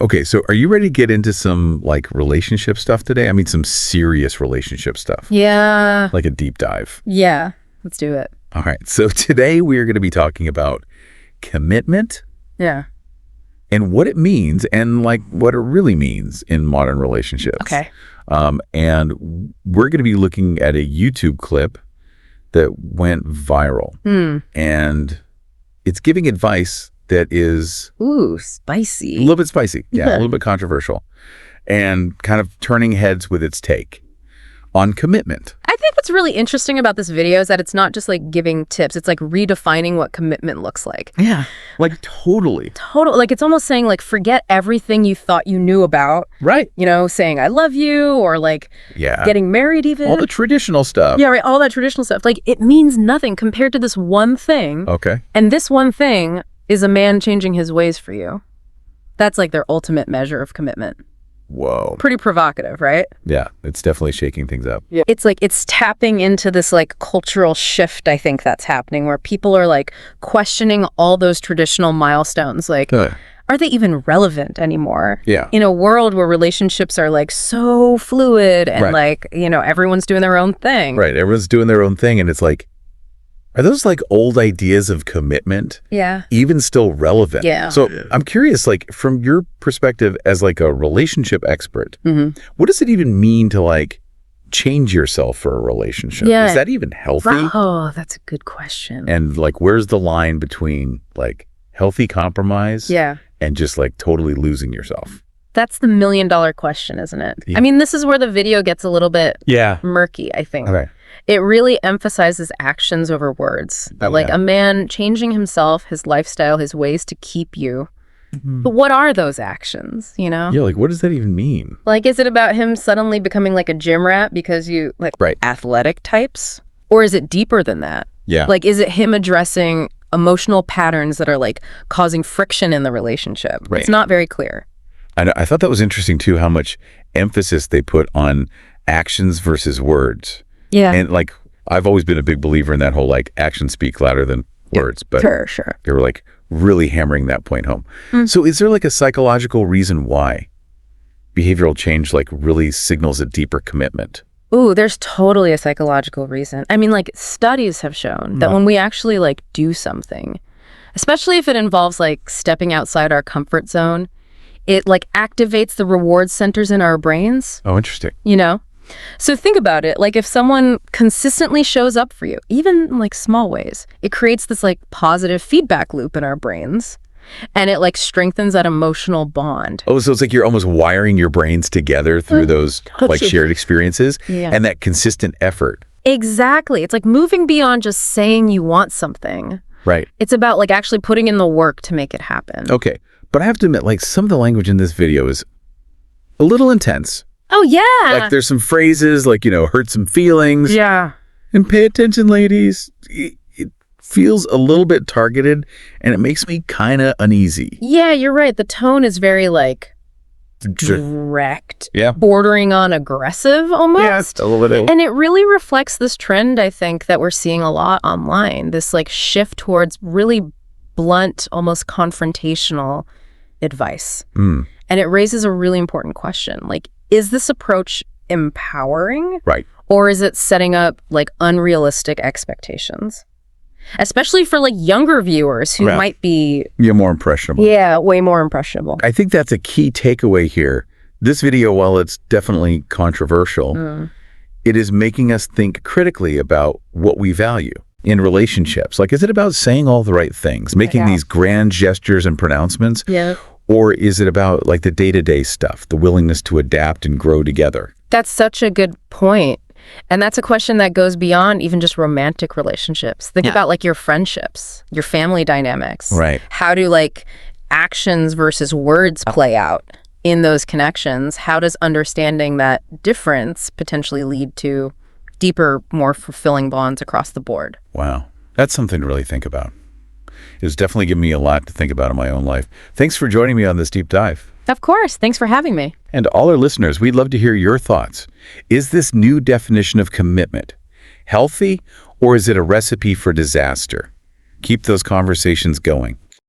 Okay, so are you ready to get into some like relationship stuff today? I mean, some serious relationship stuff. Yeah. Like a deep dive. Yeah. Let's do it. All right. So today we're going to be talking about commitment Yeah. and what it means and like what it really means in modern relationships. Okay. And we're going to be looking at a YouTube clip that went viral. And it's giving advice that is Ooh, spicy. a little bit spicy. Yeah, a little bit controversial. And kind of turning heads with its take on commitment. I think what's really interesting about this video is that it's not just like giving tips. It's like redefining what commitment looks like. Yeah, like totally. Like it's almost saying like, forget everything you thought you knew about. Right. You know, saying I love you or like getting married even. All the traditional stuff. Yeah, right. All that traditional stuff. Like it means nothing compared to this one thing. Okay. And this one thing is a man changing his ways for you. That's like their ultimate measure of commitment. Whoa. Pretty provocative, right? Yeah, it's definitely shaking things up. Yeah. It's like it's tapping into this like cultural shift, I think that's happening, where people are like questioning all those traditional milestones. Like, are they even relevant anymore? Yeah. In a world where relationships are like so fluid and like, you know, everyone's doing their own thing. Right. Everyone's doing their own thing. And it's like, are those like old ideas of commitment even still relevant? Yeah. So I'm curious, like from your perspective as like a relationship expert, what does it even mean to like change yourself for a relationship? Yeah. Is that even healthy? Oh, that's a good question. And like, where's the line between like healthy compromise and just like totally losing yourself? That's the $1 million question, isn't it? Yeah. I mean, this is where the video gets a little bit murky, I think. Okay. It really emphasizes actions over words. That like a man changing himself, his lifestyle, his ways to keep you. But what are those actions, you know? Yeah, like what does that even mean? Like, is it about him suddenly becoming like a gym rat because you like athletic types? Or is it deeper than that? Yeah. Like, is it him addressing emotional patterns that are like causing friction in the relationship? Right. It's not very clear. I thought that was interesting too, how much emphasis they put on actions versus words. Yeah. And like, I've always been a big believer in that whole like actions speak louder than words, but Sure. they were like really hammering that point home. So is there like a psychological reason why behavioral change like really signals a deeper commitment? Ooh, there's totally a psychological reason. I mean, like studies have shown that when we actually like do something, especially if it involves like stepping outside our comfort zone, it like activates the reward centers in our brains. Oh, interesting. You know? So think about it. Like if someone consistently shows up for you, even in like small ways, it creates this like positive feedback loop in our brains. And it like strengthens that emotional bond. Oh, so it's like you're almost wiring your brains together through those like shared experiences and that consistent effort. Exactly. It's like moving beyond just saying you want something. Right. It's about like actually putting in the work to make it happen. Okay. But I have to admit, like some of the language in this video is a little intense. Oh, yeah. Like there's some phrases like, you know, hurt some feelings. Yeah. And pay attention, ladies. It feels a little bit targeted and it makes me kind of uneasy. Yeah, you're right. The tone is very like direct. Yeah. Bordering on aggressive almost. Yeah, a little bit. And it really reflects this trend, I think, that we're seeing a lot online. This like shift towards really blunt, almost confrontational advice. And it raises a really important question. Like, is this approach empowering? Right. Or is it setting up like unrealistic expectations? Especially for like younger viewers who might be... You're more impressionable. Yeah, way more impressionable. I think that's a key takeaway here. This video, while it's definitely controversial, it is making us think critically about what we value in relationships. Like, is it about saying all the right things, making these grand gestures and pronouncements? Yeah. Or is it about like the day-to-day stuff, the willingness to adapt and grow together? That's such a good point. And that's a question that goes beyond even just romantic relationships. Think about like your friendships, your family dynamics. Right. How do like actions versus words play out in those connections? How does understanding that difference potentially lead to deeper, more fulfilling bonds across the board? Wow. That's something to really think about. It's definitely given me a lot to think about in my own life. Thanks for joining me on this deep dive. Of course. Thanks for having me. And all our listeners, we'd love to hear your thoughts. Is this new definition of commitment healthy, or is it a recipe for disaster? Keep those conversations going.